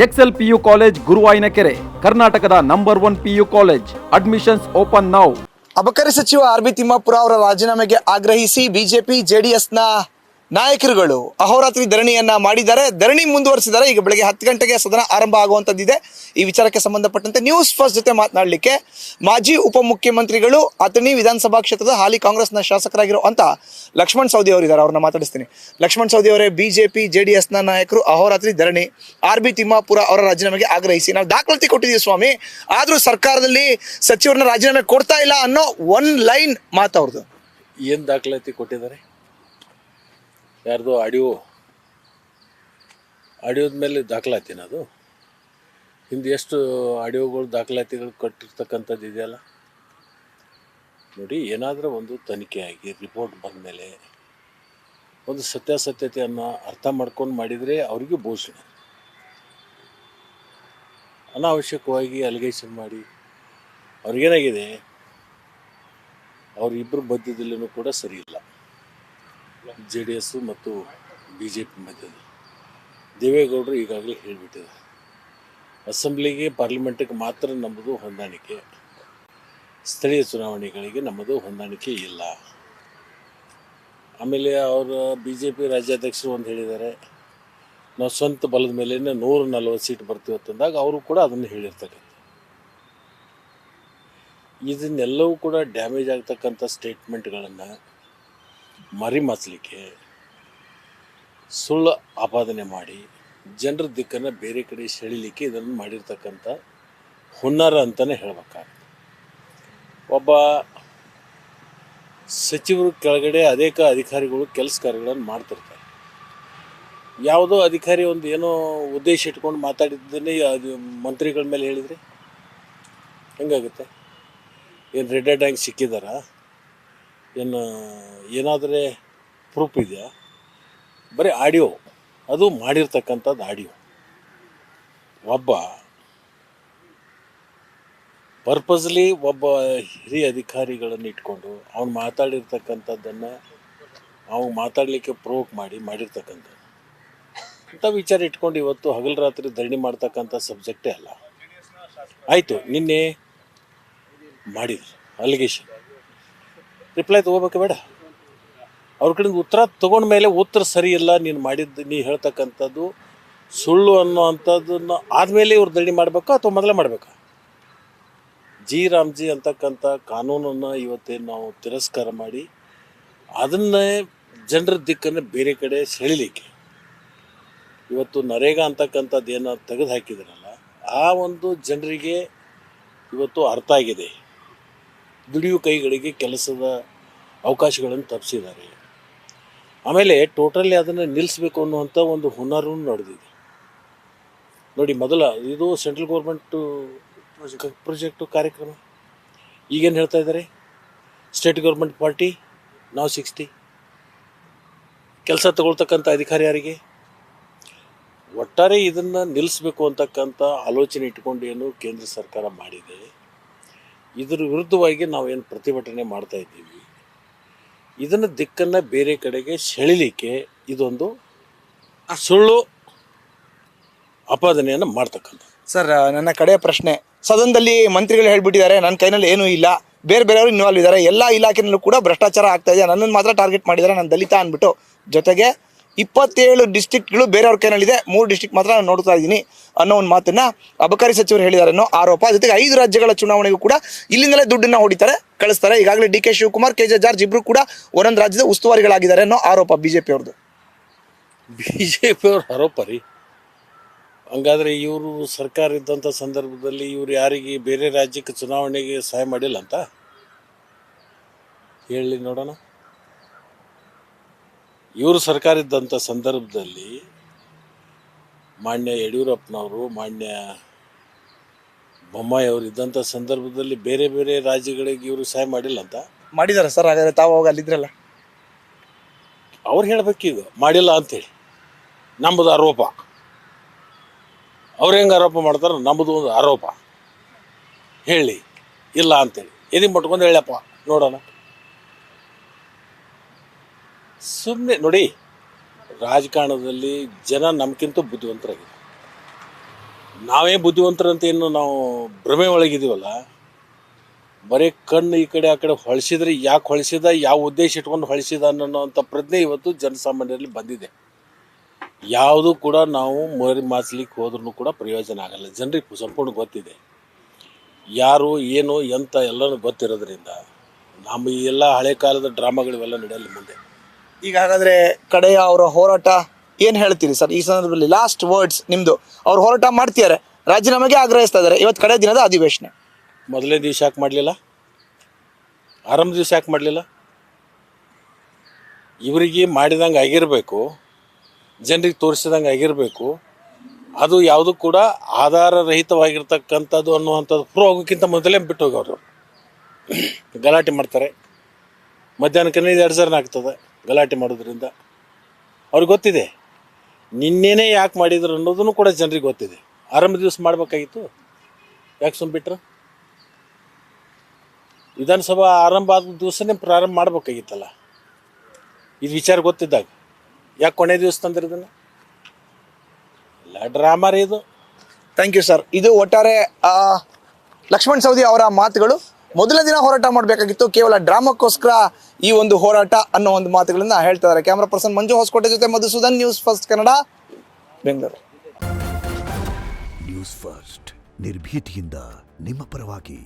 Excel PU college ಗುರುವಾಯಿನಕೆರೆ, ಕರ್ನಾಟಕದ number 1 PU college. Admissions open now. ಅಬಕಾರಿ ಸಚಿವ ಆರ್ ಬಿ ತಿಮ್ಮಾಪುರ ಅವರ ರಾಜೀನಾಮೆಗೆ ಆಗ್ರಹಿಸಿ ಬಿಜೆಪಿ ಜೆಡಿಎಸ್ನ ನಾಯಕರುಗಳು ಅಹೋರಾತ್ರಿ ಧರಣಿಯನ್ನ ಮಾಡಿದ್ದಾರೆ. ಧರಣಿ ಮುಂದುವರಿಸಿದ್ದಾರೆ. ಈಗ ಬೆಳಗ್ಗೆ 10 ಗಂಟೆಗೆ ಸದನ ಆರಂಭ ಆಗುವಂತದ್ದಿದೆ. ಈ ವಿಚಾರಕ್ಕೆ ಸಂಬಂಧಪಟ್ಟಂತೆ ನ್ಯೂಸ್ ಫಸ್ಟ್ ಜೊತೆ ಮಾತನಾಡಲಿಕ್ಕೆ ಮಾಜಿ ಉಪಮುಖ್ಯಮಂತ್ರಿಗಳು ಅಥಣಿ ವಿಧಾನಸಭಾ ಕ್ಷೇತ್ರದ ಹಾಲಿ ಕಾಂಗ್ರೆಸ್ನ ಶಾಸಕರಾಗಿರುವಂತ ಲಕ್ಷ್ಮಣ್ ಸವದಿ ಅವರಿದ್ದಾರೆ. ಅವ್ರನ್ನ ಮಾತಾಡಿಸ್ತೀನಿ. ಲಕ್ಷ್ಮಣ್ ಸವದಿ ಅವರೇ, ಬಿಜೆಪಿ ಜೆಡಿಎಸ್ನ ನಾಯಕರು ಅಹೋರಾತ್ರಿ ಧರಣಿ, ಆರ್ ಬಿ ತಿಮ್ಮಾಪುರ ಅವರ ರಾಜೀನಾಮೆಗೆ ಆಗ್ರಹಿಸಿ ನಾವು ದಾಖಲಾತಿ ಕೊಟ್ಟಿದ್ದೀವಿ ಸ್ವಾಮಿ, ಆದ್ರೂ ಸರ್ಕಾರದಲ್ಲಿ ಸಚಿವರನ್ನ ರಾಜೀನಾಮೆ ಕೊಡ್ತಾ ಇಲ್ಲ ಅನ್ನೋ ಒನ್ ಲೈನ್ ಮಾತು ಅವ್ರದ್ದು. ಏನು ದಾಖಲಾತಿ ಕೊಟ್ಟಿದ್ದಾರೆ? ಯಾರ್ದು ಆಡಿಯೋದ ಮೇಲೆ ದಾಖಲಾತಿನ ಅದು? ಹಿಂದೆ ಎಷ್ಟು ಆಡಿಯೋಗಳು ದಾಖಲಾತಿಗಳು ಕೊಟ್ಟಿರ್ತಕ್ಕಂಥದ್ದು ಇದೆಯಲ್ಲ ನೋಡಿ. ಏನಾದರೂ ಒಂದು ತನಿಖೆ ಆಗಿ ರಿಪೋರ್ಟ್ ಬಂದ ಮೇಲೆ ಒಂದು ಸತ್ಯಾಸತ್ಯತೆಯನ್ನು ಅರ್ಥ ಮಾಡ್ಕೊಂಡು ಮಾಡಿದರೆ ಅವ್ರಿಗೂ ಭೂಷಣ. ಅನಾವಶ್ಯಕವಾಗಿ ಅಲಿಗೇಷನ್ ಮಾಡಿ ಅವ್ರಿಗೇನಾಗಿದೆ, ಅವರಿಬ್ಬರು ಮಧ್ಯದಲ್ಲೂ ಕೂಡ ಸರಿ ಇಲ್ಲ. ಜೆ ಡಿ ಎಸ್ಸು ಮತ್ತು ಬಿ ಜೆ ಪಿ ಮಧ್ಯದಲ್ಲಿ ದೇವೇಗೌಡರು ಈಗಾಗಲೇ ಹೇಳಿಬಿಟ್ಟಿದ್ದಾರೆ, ಅಸೆಂಬ್ಲಿಗೆ ಪಾರ್ಲಿಮೆಂಟಿಗೆ ಮಾತ್ರ ನಮ್ಮದು ಹೊಂದಾಣಿಕೆ, ಸ್ಥಳೀಯ ಚುನಾವಣೆಗಳಿಗೆ ನಮ್ಮದು ಹೊಂದಾಣಿಕೆ ಇಲ್ಲ. ಆಮೇಲೆ ಅವರು ಬಿ ಜೆ ಪಿ ರಾಜ್ಯಾಧ್ಯಕ್ಷರು ಒಂದು ಹೇಳಿದ್ದಾರೆ, ನಾವು ಸ್ವಂತ ಬಲದ ಮೇಲೆ 140 ಸೀಟ್ ಬರ್ತೀವಿ ಅಂತಂದಾಗ ಅವರು ಕೂಡ ಅದನ್ನು ಹೇಳಿರ್ತಕ್ಕಂಥ. ಇದನ್ನೆಲ್ಲವೂ ಕೂಡ ಡ್ಯಾಮೇಜ್ ಆಗ್ತಕ್ಕಂಥ ಸ್ಟೇಟ್ಮೆಂಟ್ಗಳನ್ನು ಮರಿಮಾಚಲಿಕ್ಕೆ ಸುಳ್ಳು ಆಪಾದನೆ ಮಾಡಿ ಜನರ ದಿಕ್ಕನ್ನು ಬೇರೆ ಕಡೆ ಸೆಳೀಲಿಕ್ಕೆ ಇದನ್ನು ಮಾಡಿರ್ತಕ್ಕಂಥ ಹುನ್ನಾರ ಅಂತಲೇ ಹೇಳಬೇಕಾಗುತ್ತೆ. ಒಬ್ಬ ಸಚಿವರು ಕೆಳಗಡೆ ಅನೇಕ ಅಧಿಕಾರಿಗಳು ಕೆಲಸ ಕಾರ್ಯಗಳನ್ನು ಮಾಡ್ತಿರ್ತಾರೆ. ಯಾವುದೋ ಅಧಿಕಾರಿ ಒಂದು ಏನೋ ಉದ್ದೇಶ ಇಟ್ಕೊಂಡು ಮಾತಾಡಿದ್ದನ್ನೇ ಅದು ಮಂತ್ರಿಗಳ ಮೇಲೆ ಹೇಳಿದರೆ ಹೆಂಗಾಗುತ್ತೆ? ಏನು ರೆಡ್ ಹ್ಯಾಂಡ್ ಸಿಕ್ಕಿದಾರ? ಏನಾದರೆ ಪ್ರೂಫ್ ಇದೆಯಾ? ಬರೀ ಆಡಿಯೋ, ಅದು ಮಾಡಿರ್ತಕ್ಕಂಥದ್ದು ಆಡಿಯೋ. ಒಬ್ಬ ಪರ್ಪಸ್ಲಿ ಒಬ್ಬ ಹಿರಿಯ ಅಧಿಕಾರಿಗಳನ್ನು ಇಟ್ಕೊಂಡು ಅವ್ನು ಮಾತಾಡಿರ್ತಕ್ಕಂಥದ್ದನ್ನು ಅವ್ನು ಮಾತಾಡಲಿಕ್ಕೆ ಪ್ರೂಫ್ ಮಾಡಿರ್ತಕ್ಕಂಥದ್ದು ಅಂಥ ವಿಚಾರ ಇಟ್ಕೊಂಡು ಇವತ್ತು ಹಗಲು ರಾತ್ರಿ ಧರಣಿ ಮಾಡ್ತಕ್ಕಂಥ ಸಬ್ಜೆಕ್ಟೇ ಅಲ್ಲ. ಆಯಿತು, ನಿನ್ನೆ ಮಾಡಿದ್ರು ಅಲಿಗೇಷನ್, ರಿಪ್ಲೈ ತೊಗೋಬೇಕು ಬೇಡ? ಅವ್ರ ಕಡೆಯಿಂದ ಉತ್ತರ ತೊಗೊಂಡ ಮೇಲೆ ಉತ್ತರ ಸರಿ ಇಲ್ಲ, ನೀನು ಹೇಳ್ತಕ್ಕಂಥದ್ದು ಸುಳ್ಳು ಅನ್ನೋ ಅಂಥದ್ದನ್ನು ಆದಮೇಲೆ ಇವ್ರು ಧರಣಿ ಮಾಡಬೇಕಾ ಅಥವಾ ಮೊದಲೇ ಮಾಡಬೇಕಾ? ಜಿ ರಾಮ್ಜಿ ಅಂತಕ್ಕಂಥ ಕಾನೂನನ್ನು ಇವತ್ತೇನು ನಾವು ತಿರಸ್ಕಾರ ಮಾಡಿ ಅದನ್ನೇ ಜನರ ದಿಕ್ಕನ್ನು ಬೇರೆ ಕಡೆ ಸೆಳೀಲಿಕ್ಕೆ ಇವತ್ತು ನರೇಗಾ ಅಂತಕ್ಕಂಥದ್ದು ಏನೋ ತೆಗೆದು ಹಾಕಿದ್ರಲ್ಲ, ಆ ಒಂದು ಜನರಿಗೆ ಇವತ್ತು ಅರ್ಥ ಆಗಿದೆ. ದುಡಿಯೋ ಕೈಗಳಿಗೆ ಕೆಲಸದ ಅವಕಾಶಗಳನ್ನು ತಪ್ಪಿಸಿದ್ದಾರೆ. ಆಮೇಲೆ ಟೋಟಲಿ ಅದನ್ನು ನಿಲ್ಲಿಸಬೇಕು ಅನ್ನುವಂಥ ಒಂದು ಹುನ್ನಾರೂ ನಡೆದಿದೆ ನೋಡಿ. ಮೊದಲ ಇದು ಸೆಂಟ್ರಲ್ ಗೌರ್ಮೆಂಟು ಪ್ರಾಜೆಕ್ಟು ಕಾರ್ಯಕ್ರಮ, ಈಗೇನು ಹೇಳ್ತಾ ಇದ್ದಾರೆ? ಸ್ಟೇಟ್ ಗೌರ್ಮೆಂಟ್ ಪಾರ್ಟಿ ನಾವು 60 ಕೆಲಸ ತಗೊಳ್ತಕ್ಕಂಥ ಅಧಿಕಾರಿ ಯಾರಿಗೆ? ಒಟ್ಟಾರೆ ಇದನ್ನು ನಿಲ್ಲಿಸಬೇಕು ಅಂತಕ್ಕಂಥ ಆಲೋಚನೆ ಇಟ್ಕೊಂಡು ಏನು ಕೇಂದ್ರ ಸರ್ಕಾರ ಮಾಡಿದೆ. ಇದರ ವಿರುದ್ಧವಾಗಿ ನಾವೇನು ಪ್ರತಿಭಟನೆ ಮಾಡ್ತಾ ಇದ್ದೀವಿ. ಇದನ್ನು ದಿಕ್ಕನ್ನು ಬೇರೆ ಕಡೆಗೆ ಸೆಳೀಲಿಕ್ಕೆ ಇದೊಂದು ಸುಳ್ಳು ಆಪಾದನೆಯನ್ನು ಮಾಡ್ತಕ್ಕಂಥ. ಸರ್, ನನ್ನ ಕಡೆ ಪ್ರಶ್ನೆ, ಸದನದಲ್ಲಿ ಮಂತ್ರಿಗಳು ಹೇಳ್ಬಿಟ್ಟಿದ್ದಾರೆ ನನ್ನ ಕೈನಲ್ಲಿ ಏನೂ ಇಲ್ಲ, ಬೇರೆಯವರು ಇನ್ವಾಲ್ವ್ ಇದ್ದಾರೆ, ಎಲ್ಲ ಇಲಾಖೆನಲ್ಲೂ ಕೂಡ ಭ್ರಷ್ಟಾಚಾರ ಆಗ್ತಾ ಇದೆ, ನನ್ನನ್ನು ಮಾತ್ರ ಟಾರ್ಗೆಟ್ ಮಾಡಿದ್ದಾರೆ, ನಾನು ದಲಿತ ಅಂದ್ಬಿಟ್ಟು. ಜೊತೆಗೆ 27 ಡಿಸ್ಟ್ರಿಕ್ಟ್ಗಳು ಬೇರೆಯವ್ರ ಕೈನಲ್ಲಿದೆ, 3 ಡಿಸ್ಟ್ರಿಕ್ಟ್ ಮಾತ್ರ ನಾನು ನೋಡ್ತಾ ಇದ್ದೀನಿ ಅನ್ನೋ ಒಂದು ಮಾತನ್ನ ಅಬಕಾರಿ ಸಚಿವರು ಹೇಳಿದ್ದಾರೆ ಅನ್ನೋ ಆರೋಪ. ಜೊತೆಗೆ 5 ರಾಜ್ಯಗಳ ಚುನಾವಣೆಗೂ ಕೂಡ ಇಲ್ಲಿಂದಲೇ ದುಡ್ಡನ್ನ ಹೊಡಿತಾರೆ, ಕಳಿಸ್ತಾರೆ. ಈಗಾಗಲೇ D K Shivakumar, K J George ಇಬ್ರು ಕೂಡ ಒಂದೊಂದು ರಾಜ್ಯದ ಉಸ್ತುವಾರಿಗಳಾಗಿದ್ದಾರೆ ಅನ್ನೋ ಆರೋಪ ಬಿಜೆಪಿ ಅವ್ರದ್ದು. ಬಿಜೆಪಿಯವ್ರ ಆರೋಪ ರೀ. ಹಂಗಾದ್ರೆ ಇವರು ಸರ್ಕಾರ ಇದ್ದಂಥ ಸಂದರ್ಭದಲ್ಲಿ ಇವರು ಯಾರಿಗೆ ಬೇರೆ ರಾಜ್ಯಕ್ಕೆ ಚುನಾವಣೆಗೆ ಸಹಾಯ ಮಾಡಿಲ್ಲ ಅಂತ ಹೇಳಿ ನೋಡೋಣ. ಇವರು ಸರ್ಕಾರ ಇದ್ದಂಥ ಸಂದರ್ಭದಲ್ಲಿ ಮಾನ್ಯ ಯಡಿಯೂರಪ್ಪನವರು, ಮಾನ್ಯ ಬೊಮ್ಮಾಯಿ ಅವರು ಇದ್ದಂಥ ಸಂದರ್ಭದಲ್ಲಿ ಬೇರೆ ಬೇರೆ ರಾಜ್ಯಗಳಿಗೆ ಇವರು ಸಹಾಯ ಮಾಡಿಲ್ಲ ಅಂತ ಮಾಡಿದ್ದಾರೆ ಸರ್. ಹಾಗಾದ್ರೆ ತಾವು ಅವಾಗ ಅಲ್ಲಿದ್ರಲ್ಲ, ಅವ್ರು ಹೇಳ್ಬೇಕೀಗ ಮಾಡಿಲ್ಲ ಅಂಥೇಳಿ. ನಮ್ಮದು ಆರೋಪ, ಅವ್ರು ಹೆಂಗೆ ಆರೋಪ ಮಾಡ್ತಾರೆ, ನಮ್ಮದು ಒಂದು ಆರೋಪ ಹೇಳಿ ಇಲ್ಲ ಅಂತೇಳಿ ಎದಿ ಮುಟ್ಕೊಂಡು ಹೇಳಪ್ಪ ನೋಡೋಣ. ಸುಮ್ಮನೆ ನೋಡಿ, ರಾಜಕಾರಣದಲ್ಲಿ ಜನ ನಮ್ಗಿಂತ ಬುದ್ಧಿವಂತರಾಗಿದೆ. ನಾವೇ ಬುದ್ಧಿವಂತರಂತ ಏನು ನಾವು ಭ್ರಮೆ ಒಳಗಿದ್ದೀವಲ್ಲ, ಬರೀ ಕಣ್ಣು ಈ ಕಡೆ ಆ ಕಡೆ ಹೊಳಿಸಿದ್ರೆ ಯಾಕೆ ಹೊಳಿಸಿದ, ಯಾವ ಉದ್ದೇಶ ಇಟ್ಕೊಂಡು ಹೊಳಿಸಿದ ಅನ್ನೋಂಥ ಪ್ರಜ್ಞೆ ಇವತ್ತು ಜನಸಾಮಾನ್ಯರಲ್ಲಿ ಬಂದಿದೆ. ಯಾವುದೂ ಕೂಡ ನಾವು ಮಾಚಲಿಕ್ಕೆ ಹೋದ್ರೂ ಕೂಡ ಪ್ರಯೋಜನ ಆಗಲ್ಲ. ಜನರಿಗೆ ಸಂಪೂರ್ಣ ಗೊತ್ತಿದೆ ಯಾರು ಏನು ಎಂತ ಎಲ್ಲನೂ ಗೊತ್ತಿರೋದ್ರಿಂದ ನಮ್ಮ ಈ ಎಲ್ಲ ಹಳೆ ಕಾಲದ ಡ್ರಾಮಾಗಳಿವೆಲ್ಲ ನಡೆಯಲ್ಲ ಮುಂದೆ. ಈಗ ಹಾಗಾದ್ರೆ ಕಡೆಯ ಅವರ ಹೋರಾಟ ಏನು ಹೇಳ್ತೀರಿ ಸರ್ ಈ ಸಂದರ್ಭದಲ್ಲಿ? ಲಾಸ್ಟ್ ವರ್ಡ್ಸ್ ನಿಮ್ಮದು. ಅವ್ರು ಹೋರಾಟ ಮಾಡ್ತಿದ್ದಾರೆ, ರಾಜೀನಾಮೆಗೆ ಆಗ್ರಹಿಸ್ತಾ ಇದ್ದಾರೆ. ಇವತ್ತು ಕಡೆ ದಿನದ ಅಧಿವೇಶನ. ಮೊದಲನೇ ದಿವಸ ಯಾಕೆ ಮಾಡಲಿಲ್ಲ? ಆರಂಭ ದಿವಸ ಯಾಕೆ ಮಾಡಲಿಲ್ಲ? ಇವರಿಗೆ ಮಾಡಿದಂಗೆ ಆಗಿರಬೇಕು, ಜನರಿಗೆ ತೋರಿಸಿದಂಗೆ ಆಗಿರಬೇಕು. ಅದು ಯಾವುದೂ ಕೂಡ ಆಧಾರರಹಿತವಾಗಿರ್ತಕ್ಕಂಥದ್ದು ಅನ್ನುವಂಥದ್ದು ಪ್ರೂವ್ ಆಗೋಕ್ಕಿಂತ ಮೊದಲೇ ಬಿಟ್ಟು ಹೋಗೋರು. ಗಲಾಟೆ ಮಾಡ್ತಾರೆ, ಮಧ್ಯಾಹ್ನಕ್ಕೆ 2 ಜನ ಆಗ್ತದೆ ಗಲಾಟೆ ಮಾಡೋದ್ರಿಂದ. ಅವ್ರಿಗೆ ಗೊತ್ತಿದೆ ನಿನ್ನೆನೇ ಯಾಕೆ ಮಾಡಿದ್ರು ಅನ್ನೋದನ್ನು ಕೂಡ ಜನರಿಗೆ ಗೊತ್ತಿದೆ. ಆರಂಭ ದಿವಸ ಮಾಡಬೇಕಾಗಿತ್ತು, ಯಾಕೆ ಸುಮ್ಬಿಟ್ರು? ವಿಧಾನಸಭಾ ಆರಂಭ ಆದ ದಿವಸನೇ ಪ್ರಾರಂಭ ಮಾಡಬೇಕಾಗಿತ್ತಲ್ಲ. ಇದು ವಿಚಾರ ಗೊತ್ತಿದ್ದಾಗ ಯಾಕೆ ಕೊನೆ ದಿವಸ ತಂದ್ರೆ ಇದನ್ನು? ಎಲ್ಲ ಡ್ರಾಮಾ ರೀ ಇದು. Thank you sir. ಇದು ಒಟ್ಟಾರೆ ಲಕ್ಷ್ಮಣ್ ಸವದಿ ಅವರ ಮಾತುಗಳು. ಮೊದಲ ದಿನ ಹೋರಾಟ ಮಾಡಬೇಕಾಗಿತ್ತು, ಕೇವಲ ಡ್ರಾಮಕ್ಕೋಸ್ಕರ ಈ ಒಂದು ಹೋರಾಟ ಅನ್ನೋ ಒಂದು ಮಾತುಗಳನ್ನ ಹೇಳ್ತಾ ಇದ್ದಾರೆ. ಕ್ಯಾಮ್ರಾ ಪರ್ಸನ್ ಮಂಜು ಹೊಸಕೋಟೆ ಜೊತೆ Madhusudan, news first Kannada, Bengaluru. News first ನಿರ್ಭೀತಿಯಿಂದ ನಿಮ್ಮ ಪರವಾಗಿ.